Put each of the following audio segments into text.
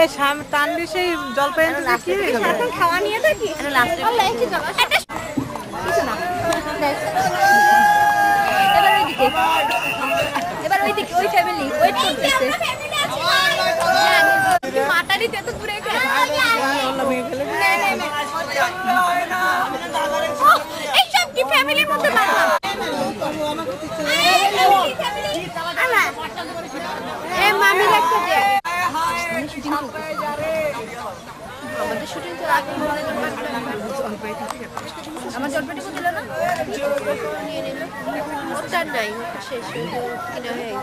এই তানবি সেই জলপাই কি এখন খাওয়া নিয়ে থাকি আল্লাহ কি চলো এবার ওইদিকে ওই ফ্যামিলি ওয়েট করতেছে মাটারি তে তো পুরো এই সব কি ফ্যামিলির মধ্যে মারলাম আলা এ মামি লাগতে দে আমাদের শুটিং তো আগে আমার জলপাইটি কো দিল না নিয়ে নিল ওটা নাই শেষ হয়ে কিনা হয়ে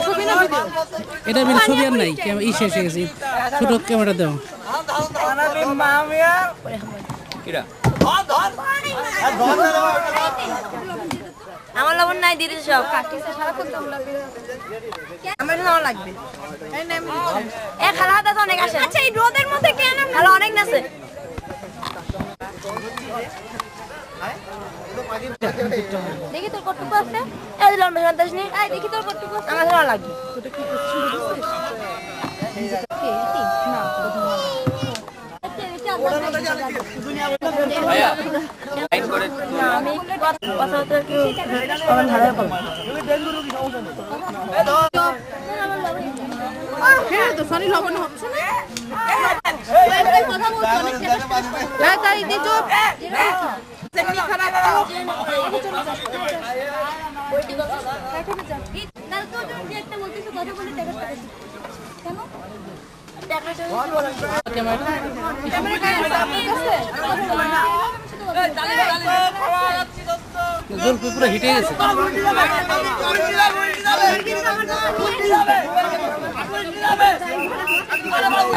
ছবি না ভিডিও এটা বিল ছবি আর নাই ই শেষ হয়ে গেছে ছোট ক্যামেরা দাও কিরা আমার লবণ নাই দিদি সব কাটিছে সারা করতে লাগবে আমার নাও লাগবে এ খালা হাতে তো অনেক আসে আচ্ছা এই রোদের মধ্যে কেন খালা অনেক নাছে দেখি তোর কতটুকু আছে এই লম্বা সন্তাস নি এই দেখি তোর কতটুকু আছে আমার ভালো লাগবে ওটা কি ভাইয়া লাইন করে আমি কথা তো কি আমার ধারে করব হ্যাঁ তো সনি লবণ হচ্ছে না কথা বলছো অনেক না তাই দি চুপ সেটি খারাপ না তো যে একটা বলতেছ কথা বলে টাকা কেন জলপাই পুরো হিটে গেছে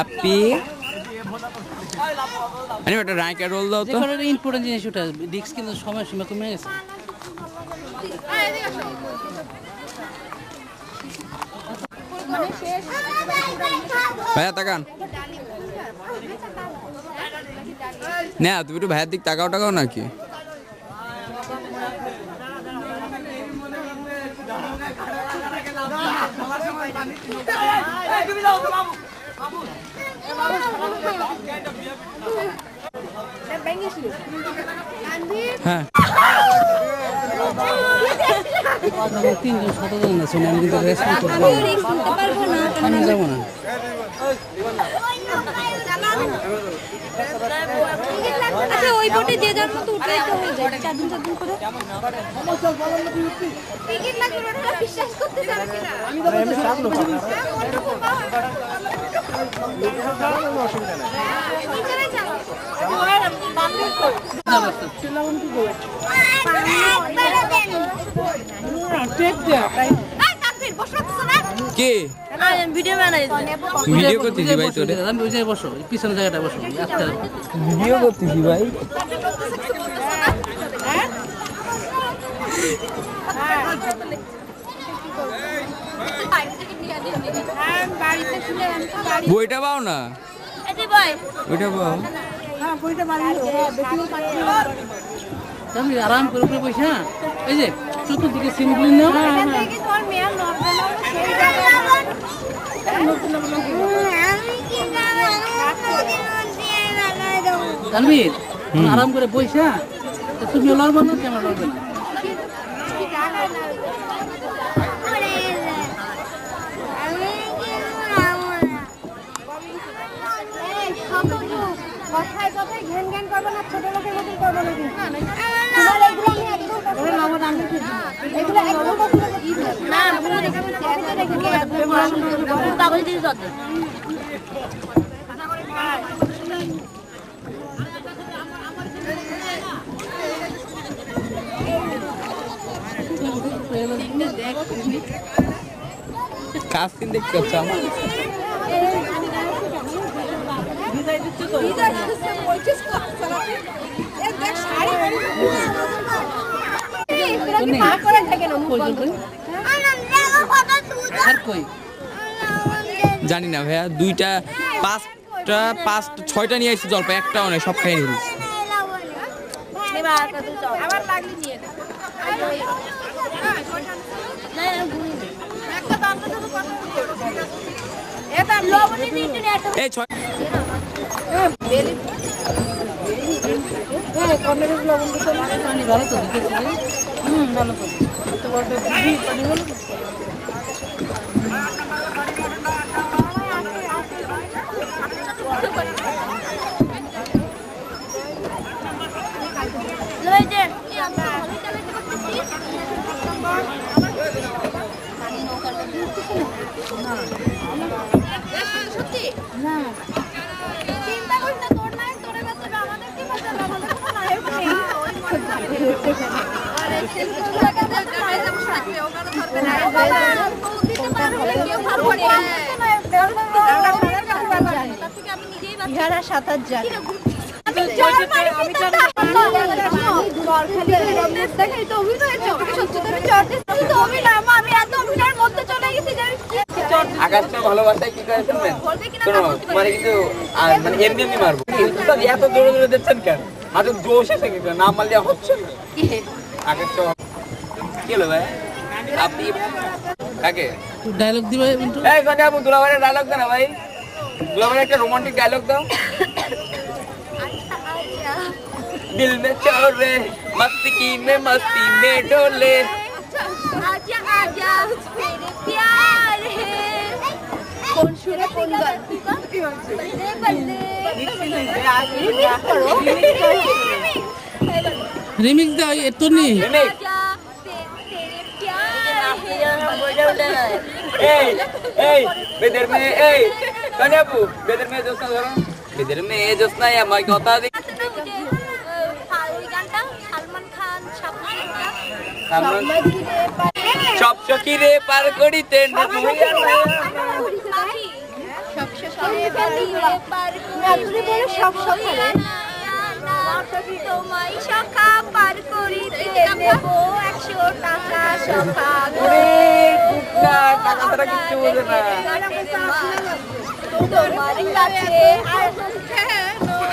আপনি আরে একটা রাইকা রোল দাও তো যেখানে ইম্পর্টেন্ট জিনিস ওটা ডিস্ক কিন্তু সময় সীমা কমে গেছে ভাইয়া তাকান না তুমি একটু ভাইয়ের দিক তাকাও টাকাও নাকি হ্যাঁ তিনজন শতজন আছে আমি কিন্তু রেসপন্স করবো আমি যাবো না আচ্ছা ওই বোটে যে যার মতো উঠে তো হয়ে যায় চারদিন করে টিকিট লাগবে ওটা বিশ্বাস করতে যাবে কিনা আমি তো কে ভিডিও বানাই ভিডিও করতেছি ভাই তোরে আমি ওই জায়গায় বসো পিছনের জায়গাটা বসো ভিডিও করতেছি ভাই বইটা পাও না ওইটা পাও আমি আরাম করে উপরে বসে হ্যাঁ এই যে চতুর্দিকে সিমগুলি না তানভীর আরাম করে বসে তুমি লড়বো না কেমন লড়বে না কথায় কথায় ঘ্যান ঘ্যান করবো না ছোট লোকের মতন করবো নাকি এগুলো একদম না কাগজ দিয়ে দর কাজ কিন দেখতে হচ্ছে আমার জানি না ভাইয়া দুইটা পাঁচটা ছয়টা নিয়ে আসছি জলপাই একটাও নেই সব খাই নিয়েছি এই ছয় ভালো তো দেখেছি ভালো তো এত বড় পানি হলো ইহারা সাঁতার জানে আকাশটা ভালোবাসায় কি করে শুনবেন শোনো মানে কিন্তু মানে এমনি এমনি মারবো এত জোরে জোরে দিচ্ছেন কেন মাত্র জোশ এসে গেছে না মারলে হচ্ছে না আকাশটা কি হলো ভাই আপনি কাকে ডায়লগ দিবে মিন্টু এই কোনে আপু দুলাভাইয়ের ডায়লগ দাও না ভাই দুলাভাইয়ের একটা রোমান্টিক ডায়লগ দাও दिल में चोरे मस्ती की में मस्ती में डोले आजा आजा मेरे प्यार है कौन सुरे कौन गा बल्ले बल्ले রিমিক্স দাও এত নেই आजा तेरे प्यार है এই এই বেদের মে এই কোনে আপু বেদের মে জোসনা ধরো বেদের মে জোসনা আমার কথা দি সব সখীরে পার করিতে তোমায় সখা পার করিতে দেব 100 টাকা সখা টাকা তারা কিচ্ছু বোঝে না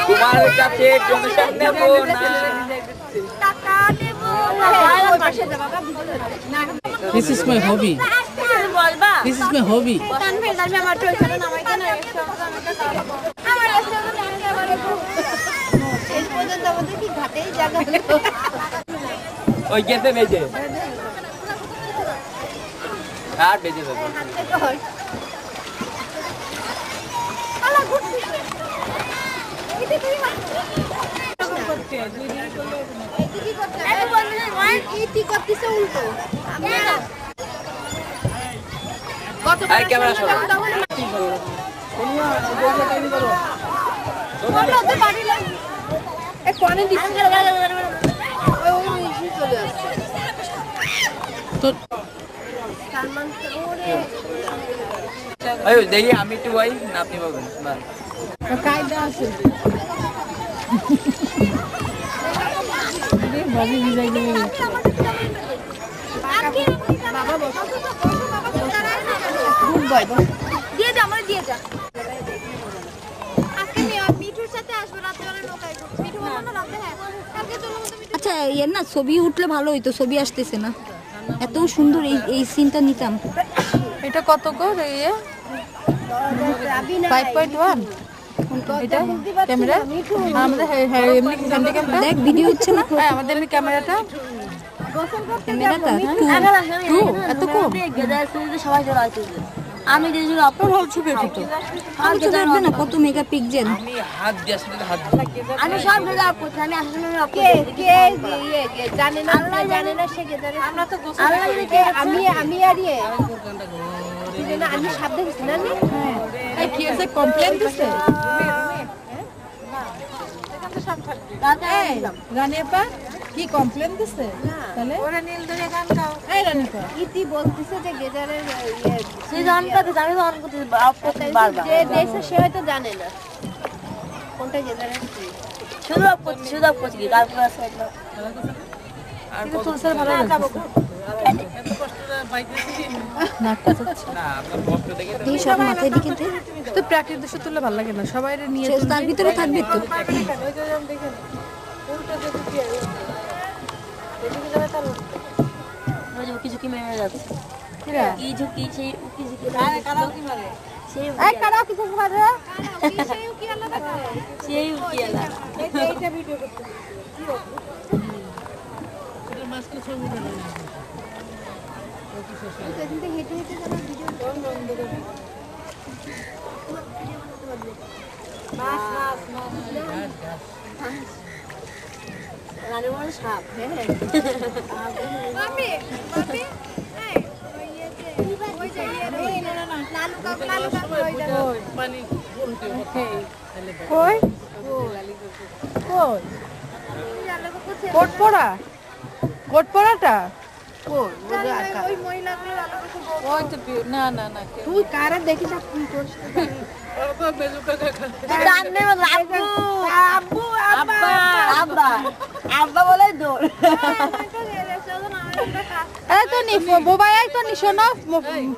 তোমার কাছে টেনশন নেব না টাকা দেব দিস ইজ মাই হবি বলবা দিস ইজ মাই হবি তানভীর তানভীর আমার তো এখানে নামাইতে না আমার রাস্তা তো জানি আবার শেষ পর্যন্ত আমাদের কি ঘাটেই জায়গা হলো ওই গেছে বেজে আর বেজে যাবে হাতে কর আলা ঘুরছি এটা কি করতে এত বন্ধু ওয়ান ইতি করতেছে উল্টো আমরা কত আই ক্যামেরা সরো বলো তো বাড়ি লাগে এ কোনে দিছি ওই ইসি চলে আসছে তো সালমান ওরে আয়ো দেখি আমি একটু ভাই না আপনি বলবেন বাস কায়দা আছে রে ভাবি ভিজাই দিবে বাবা বসো গুড বয় দিয়ে দে আমার দিয়ে যা আজকে মিঠুর সাথে আসবো রাতে নৌকায় মিঠু বলো না রাতে হ্যাঁ কালকে চলো তুমি আচ্ছা এর না ছবি উঠলে ভালো হইতো ছবি আসতেছে না এত সুন্দর এই সিনটা নিতাম এটা কত করে ইয়ে 5.1 এটা ক্যামেরা আমাদের এমনি ক্যামেরা দেখ ভিডিও হচ্ছে না আমাদের এমনি ক্যামেরাটা ক্যামেরাটা এত কম সবাই চলে আসছে আমি যে যখন আপলোড হল ছবি উঠতো আমি তো দেখবে না কত মেগাপিক্সেল আমি হাত দিয়ে আসলে হাত আমি সব জায়গা আপলোড করছি আমি আসলে কে জানে না আল্লাহ জানে না সে কে জানে আমরা তো আল্লাহ কে আমি আর আমি শব্দ দিছি না এই কি আছে কমপ্লেইন দিছে রানিয়াপা কি কমপ্লেইন দিছে তাহলে ওরা নীল ধরে গান গাও এই রানিয়াপা ইতি বলতেছে যে গেজারের সে জানতে জানে তো অন করতে বারবার যে দেশে সে হয়তো জানে না কোনটা গেজারের শুধু আপ করছি কি কাল ক্লাস হলো আর কত স্যার ভালো লাগছে এত কষ্ট পাইতেছি না কাছে না আপনার কষ্ট দেখে তো এই সব মাথায় দিকে দে তো প্র্যাকটিস দৃশ্য তুললে ভালো লাগে না সবাই নিয়ে সে তার ভিতরে থাকবে তো দেখেন উল্টা যে কি আর এদিকে যাবে তার কিছু কি মেরে যাচ্ছে কিরা কি ঝুঁকি সেই কি ঝুঁকি আরে কারাও কি মারে এই কারা কিছু করে সেই কি আলাদা সেই কি আলাদা এইটা ভিডিও করতে এটা মাস্কে ছবি উঠে না কিন্তু হেঁটে হেঁটে যারা ভিডিও বন্ধ করে মাছ রানী বড় সাপ হ্যাঁ মামি মামি এই ওই যে লালু কাপ ওই দেখো পানি উল্টে কই কই কোটপড়া কোটপড়াটা কই ওই মহিলাগুলো লালু কাপ ওই তো না না না তুই কারে দেখিস তুই করছিস বাবা বেজুকা দেখা জানলে আব্বু আব্বু আব্বা আব্বা আব্বা বলে দৌড় এই তো নি মোবাইল এই তো নি শোনো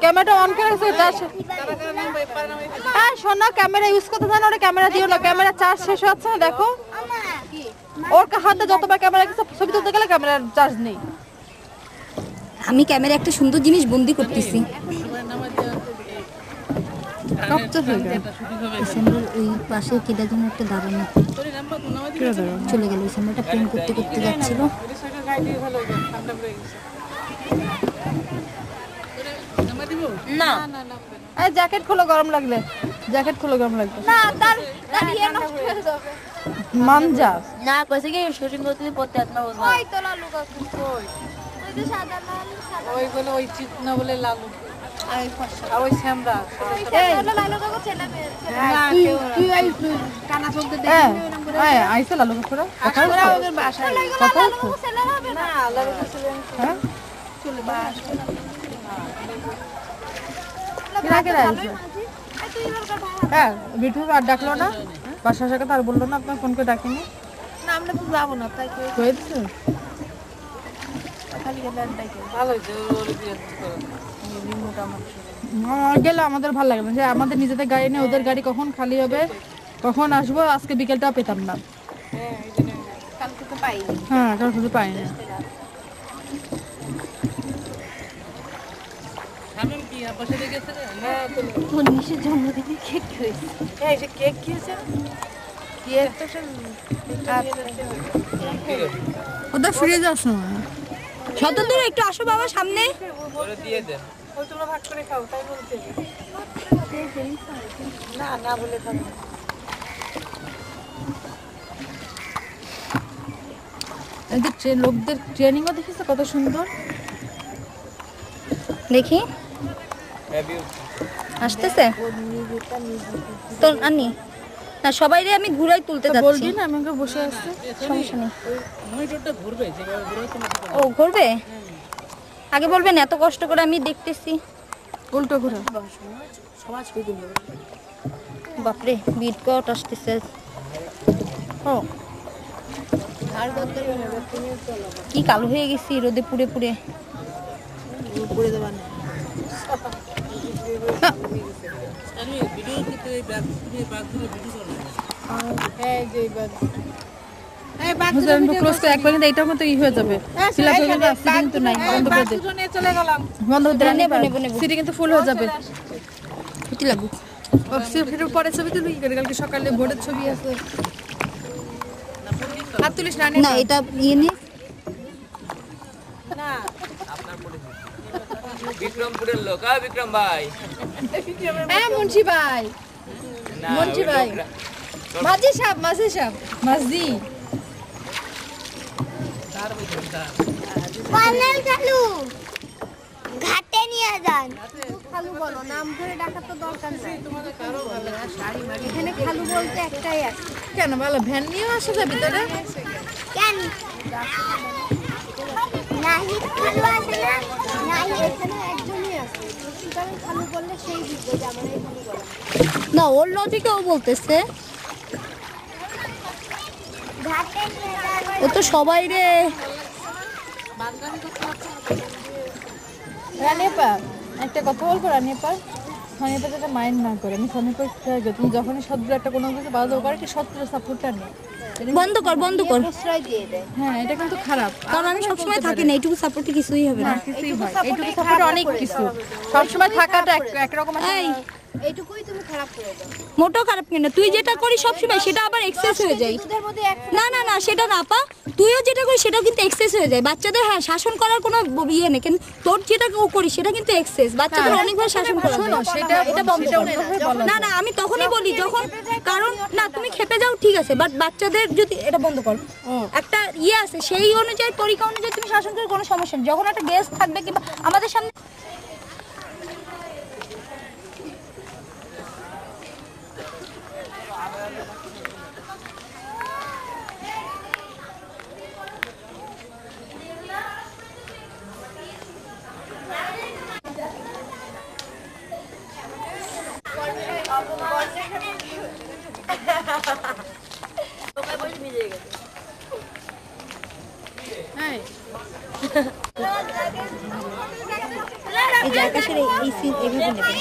ক্যামেরাটা অন করে আছে হ্যাঁ শোনো ক্যামেরা ইউজ করতে জানো ওটা ক্যামেরা দিও না ক্যামেরা চার্জ শেষ হচ্ছে না দেখো ওর হাতে যতবার ক্যামেরা কিছু ছবি তুলতে গেলে ক্যামেরার চার্জ নেই আমি ক্যামেরা একটা সুন্দর জিনিস বন্দি করতেছি ডিসেম্বর ওই পাশে কেডা যেন একটা দাঁড়ানো চলে গেল ডিসেম্বরটা প্রেম করতে করতে যাচ্ছিল না এই জ্যাকেট খোলো গরম লাগলে জ্যাকেট খোলো গরম লাগবে না তার ইয়ে নষ্ট হয়ে যাবে মানজা না কইছে কি শুটিং করতে পড়তে আত্মা বুঝবা ওই তো লালু কাকু কই ওই যে সাদা লাল সাদা ওই বলে ওই চিত না বলে লালু আর ওই শ্যামরা এই লালু কাকু ছেলে মেয়ে তুই এই কানা চলতে দেখি এই আইছে লালু কাকুরা কথা বলা ওদের বাসায় কথা লালু কাকু ছেলে হবে না লালু কাকু ছেলে হ্যাঁ চলে বাস কিরা কিরা আইছে হ্যাঁ বিটু আর ডাকলো না বাসার সাথে আর বললো না আপনার ফোন করে ডাকিনি না আমরা তো যাব না তাই কই হয়েছে খালি গেলে ডাকে ভালো হয়েছে ওর দিয়ে গেলে আমাদের ভালো লাগে না যে আমাদের নিজেদের গাড়ি নেই ওদের গাড়ি কখন খালি হবে কখন আসবো আজকে বিকেলটা পেতাম না কালকে তো পাইনি হ্যাঁ কাল খুঁজে পাই না শামিম কি পাশে দেখেছে হ্যাঁ তোর নিশের জন্মদিনে কেক হয়েছে এই যে কেক খেয়েছে কেক তো সব ওদের ফিরে যাস না শতদূর একটু আসো বাবা সামনে করে দিয়ে দেন ওই তোমরা ভাগ করে খাও তাই বলতে না না বলে খাও এদের লোকদের ট্রেনিংও দেখিস কত সুন্দর দেখি আসতেছে তো আনি না সবাই রে আমি ঘুরাই তুলতে যাচ্ছি বলবি না আমি ওকে বসে আসছি সমস্যা নেই মনিটরটা ঘুরবে যেভাবে ঘুরেছে ও ঘুরবে আগে বলবেন এত কষ্ট করে আমি দেখতেছি উল্টো ঘুরে বাপরে বিট কট আসতেছে ও কি কালো হয়ে গেছি রোদে পুড়ে পুড়ে পুড়ে দেবা না আমি ভিডিও করতে ব্যাগ ধরে ভিডিও করব এই যে বাদ হুজুর ক্লোজ করে একবার কিন্তু এইটার মতো ই হয়ে যাবে ফিল আপ হয়ে যাবে সিটি কিন্তু নাই বন্ধ করে দে নিয়ে চলে গেলাম বন্ধ করে দে নেবো নেবো নেবো সিটি কিন্তু ফুল হয়ে যাবে ক্ষতি লাগু ও সিটি পরে ছবি তুলি কালকে সকালে ভোরের ছবি আছে হাত তুলিস না না এটা ইয়ে নে না বিক্রমপুরের লোক বিক্রম ভাই হ্যাঁ মুন্সি ভাই না, মুন্সি ওই ভাই লোকরা- মাঝি সাহেব মাঝি পানেল চালু ঘাটে নিয়ে যান খালু বলো নাম ধরে ডাকার তো দরকার নাই এখানে খালু বলতে একটাই আছে কেন ভালো ভ্যান নিয়ে আসা যাবে ভিতরে কেন নাহি খালু আছে না নাহি এখানে একজনই আছে সুতরাং খালু বললে সেই বুঝবে যে আমার এই খালু বলা না ওর লজিকে ও বলতেছে ঘাটে নিয়ে যান ও তো সবাই রে রানিপা একটা কথা বলবো রানিপা রানিপা যেটা মাইন্ড না করে আমি রানিপা তুমি যখনই সত্য একটা কোনো কিছু বাধা করে কি সত্য সাপোর্টটা নেই বন্ধ কর প্রশ্রয় দিয়ে দেয় হ্যাঁ এটা কিন্তু খারাপ কারণ আমি সবসময় থাকি না এইটুকু সাপোর্টে কিছুই হবে না কিছুই হয় এইটুকু সাপোর্ট অনেক কিছু সবসময় থাকাটা একরকম এই এইটুকুই তুমি খারাপ করে দাও। মোটেও খারাপ কেন, তুই যেটা করিস সবসময় সেটা আবার এক্সেস হয়ে যায়। দুধের মধ্যে এক না না না, সেটা না আপা, তুইও যেটা করিস সেটাও কিন্তু এক্সেস হয়ে যায়। বাচ্চাদের হ্যাঁ শাসন করার কোনো ইয়ে নেই, কিন্তু তোর যেটা করিস সেটা কিন্তু এক্সেস। বাচ্চাদের অনেকবার শাসন করা যায়। সেটা এটা বন্ধ সেটা কর। অন্যভাবে বলা না না, আমি তখনই বলি যখন, কারণ না তুমি খেপে যাও ঠিক আছে, বাট বাচ্চাদের যদি এটা বন্ধ কর, একটা ইয়ে আছে সেই অনুযায়ী তরিকা অনুযায়ী তুমি শাসন করে কোনো সমস্যা নেই। যখন একটা গেস্ট থাকবে কিংবা আমাদের সামনে হ্যাঁ এই যে আকাশের এই সিন এভাবে নেবেন,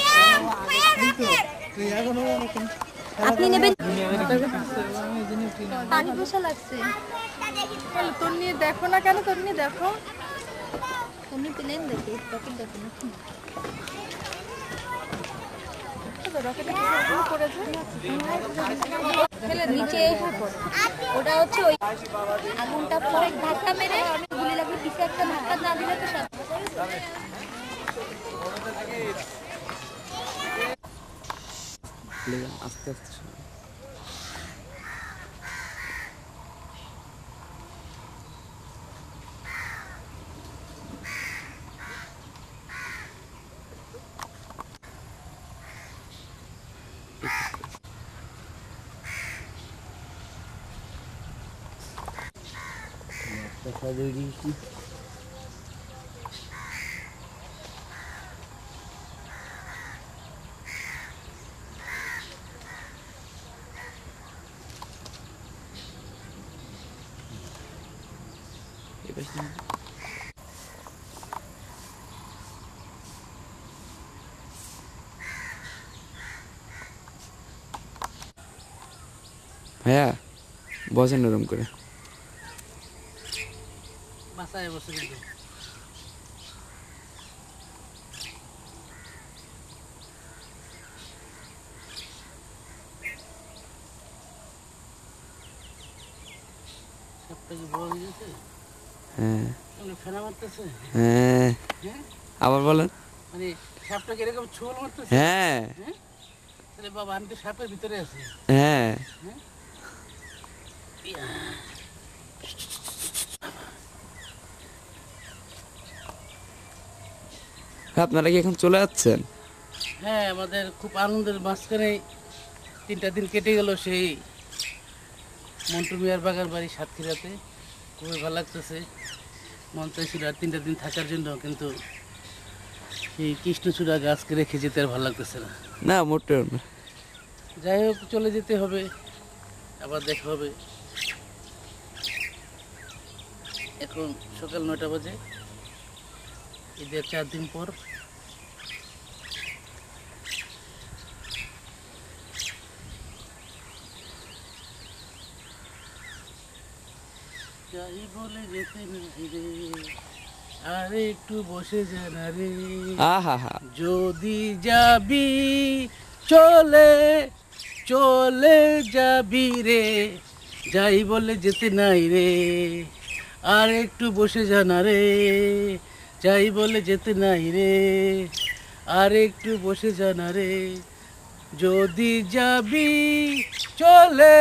আপনি নেবেন। পানি পোষা লাগছে, তোর নিয়ে দেখো না কেন, তোর নিয়ে দেখো। তুমি প্লেন দেখি পকেট দেখো না। নিচে ওটা হচ্ছে ওই আগুনটা পরে ধাক্কা মেরে আমি গুলি লাগবে, পিছে একটা ধাক্কা না দিলে তো সব আস্তে আস্তে ভাইয়া বসেন নরম করে। বাসায় বসে কিন্তু সবটা কি বড় হয়ে গেছে? হ্যাঁ মানে ফেনা মারতেছে? হ্যাঁ, হ্যাঁ আবার বলেন। মানে সাপটা কি এরকম ছোল মারতেছে? হ্যাঁ তাহলে বাবা আমি তো সাপের ভিতরে আছি। হ্যাঁ, আপনারা কি এখন চলে যাচ্ছেন? হ্যাঁ, আমাদের খুব আনন্দের মাঝখানে 3টা দিন কেটে গেল সেই মন্টু মিয়ার বাগান বাড়ি সাতক্ষীরাতে। খুবই ভালো লাগতেছে, মন চাইছিল আর 3টা দিন থাকার জন্য, কিন্তু সেই কৃষ্ণচূড়া গাছকে রেখে যেতে আর ভালো লাগতেছে না। না মোটেও না। যাই হোক, চলে যেতে হবে, আবার দেখা হবে। এখন সকাল 9টা বাজে, ঈদের 4 দিন পর। যাই বলে যেতে নাই রে, আর একটু বসে জানা রে, আহা হা, যদি যাবি চলে চলে যাবি রে, যাই বলে যেতে নাই রে, আর একটু বসে জানা রে, যাই বলে যেতে নাই রে, আর একটু বসে জানা রে, যদি যাবি চলে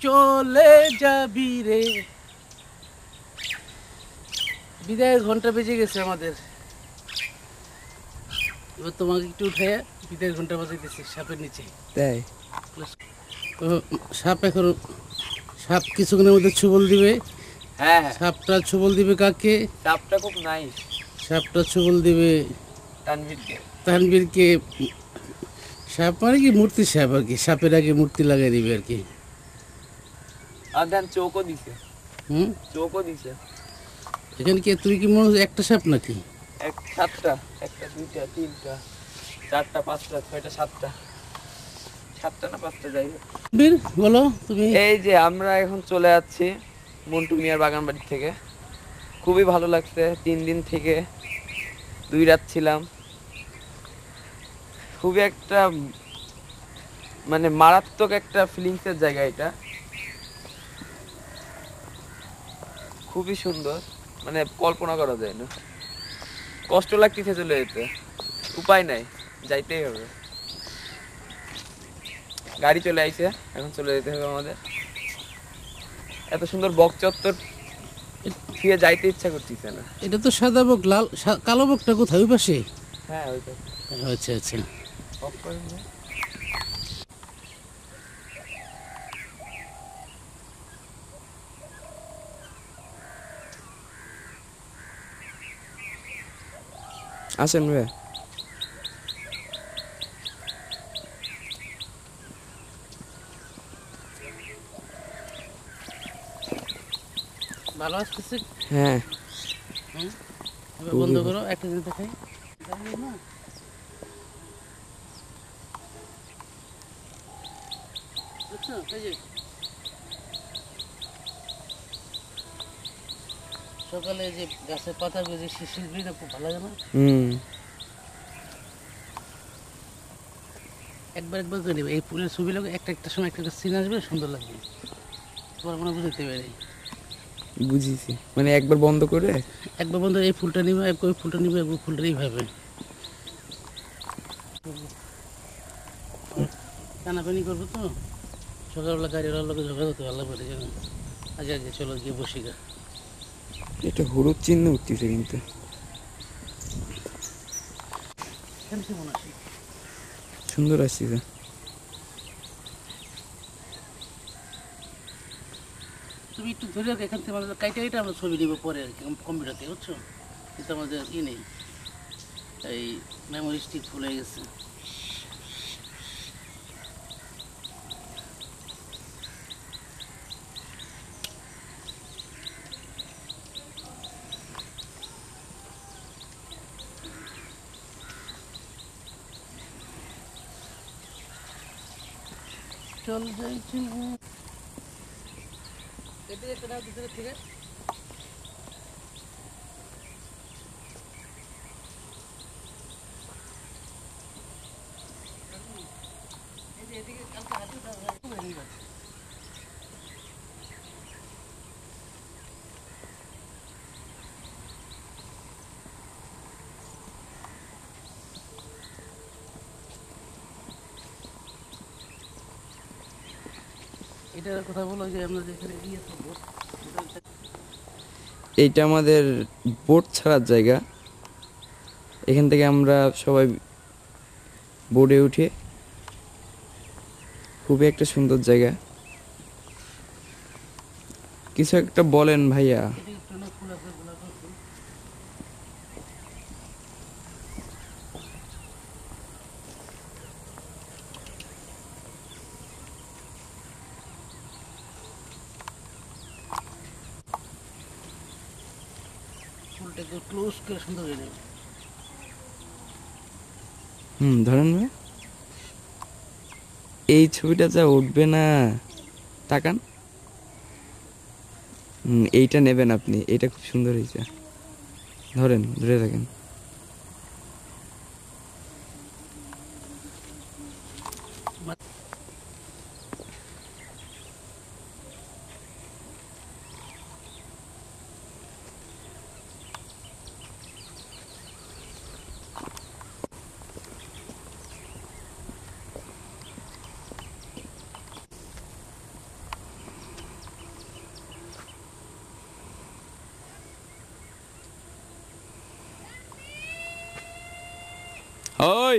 চলে যাবি রে। বিদায়ের ঘন্টা বেজে গেছে আমাদের, এবার তোমাকে একটু উঠে বিদায়ের ঘন্টা বাজাইতেছি সাপের নিচে। তাই তো সাপ এখন, সাপ কিছুক্ষণের মধ্যে ছুবল দিবে। হ্যাঁ, সাপটা ছুবল দিবে কাকে? চাপটা খুব নাইস। সাপটা ছুবল দিবে তানভীরকে। তানভীরকে। সাপ মানে কি মূর্তি সাপ আর কি, সাপের আগে মূর্তি লাগাই দিবে আর কি। আর দেন চৌকো দিছে, চৌকো দিছে। এখানে কি তুমি কি মনে হচ্ছে একটা সাপ নাকি? 7টা, 1টা 2টা 3টা 4টা 5টা 6টা 7টা, 7টা না 5টা যাই হোক। বীর বলো তুমি। এই যে আমরা এখন চলে যাচ্ছি মন্টু মিয়ার বাগান বাড়ি থেকে। খুবই ভালো লাগছে, 3 দিন থেকে 2 রাত ছিলাম, খুবই একটা মানে মারাত্মক একটা ফিলিংসের জায়গা এটা, খুবই সুন্দর, মানে কল্পনা করা যায় না। কষ্ট লাগতেছে চলে যেতে, উপায় নাই, যাইতেই হবে। গাড়ি চলে আইছে, এখন চলে যেতে হবে আমাদের। এত সুন্দর বক চত্বর ফিরে যাইতে ইচ্ছা করতেছে না। এটা তো সাদা বক, লাল কালো বকটা কোথায় ওই পাশে? হ্যাঁ ওইটা আচ্ছা আচ্ছা। অফ করেন না। আসেন ভাই। ভালো আসতেছে? হ্যাঁ এবার বন্ধ করো, একটা জিনিস দেখাই। আচ্ছা, এই যে সকালে যে গাছের পাতাগুলো যে শিশির দিলে খুব ভালো লাগে না? একবার একবার করে নেবে এই ফুলের ছবি লোক, একটা একটা সময় একটা সিন আসবে, সুন্দর লাগবে। তোমার মনে বুঝতে পারি, বুঝেছি, মানে একবার বন্ধ করে একবার বন্ধ, এই ফুলটা নিবে, ওই ফুলটা নিবে, ওই ফুলটা এইভাবে টানাপানি করবো তো। সকালবেলা গাড়িওয়ালার লোক ঝগড়া করতে ভালো লাগবে, জানো? আগে আগে চলো গিয়ে বসি গা। এটা হলুদ চিহ্ন উঠতেছে কিন্তু সুন্দর আসছে। তুমি একটু ধরে রাখো, এখান থেকে আমাদের কাইটা আমরা ছবি নিব পরে আর কি, কম্পিউটারতে, বুঝছো? কিন্তু আমাদের ই নেই, এই মেমোরি স্টিক ফুল হয়ে গেছে। চল যাইছি এদিকে একটা দাও, দুটো ঠিক আছে। এদিকে কালকে হাতে দাও, হয়ে গেছে। এটার কথা বলো যে আমরা যেখানে গিয়ে থাকবো, এইটা আমাদের বোট ছাড়ার জায়গা। এখান থেকে আমরা সবাই বোটে উঠে, খুবই একটা সুন্দর জায়গা। কিছু একটা বলেন ভাইয়া। ফুল আছে, গোলাপ ফুল। ফুলটাকে ক্লোজ করে সুন্দর হয়ে নেবে। ধরেন ভাই, এই ছবিটা যা উঠবে না, তাকান। এইটা নেবেন আপনি, এটা খুব সুন্দর হয়েছে। ধরেন, ধরে থাকেন। ওই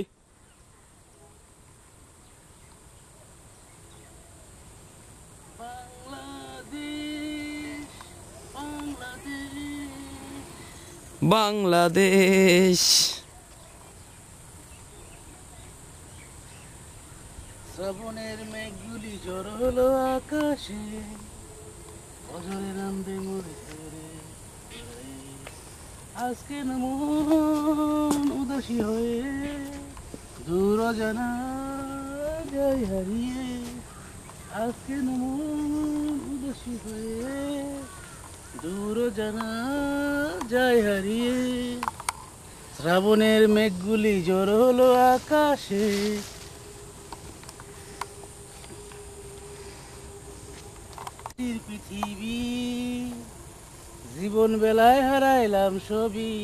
বাংলাদেশ, শ্রাবণের মেঘগুলি ঝড় হলো আকাশে, অজরে নামবে মোরে ধরে। আজকে না মন উদাসী হয়ে, দূর জানা যায় হারিয়ে। আজকে না মন উদাসী হয়ে, দূর জানা যায় হারিয়ে। শ্রাবণের মেঘগুলি জোর হলো আকাশে, পৃথিবী জীবন বেলায় হারাইলাম সবই।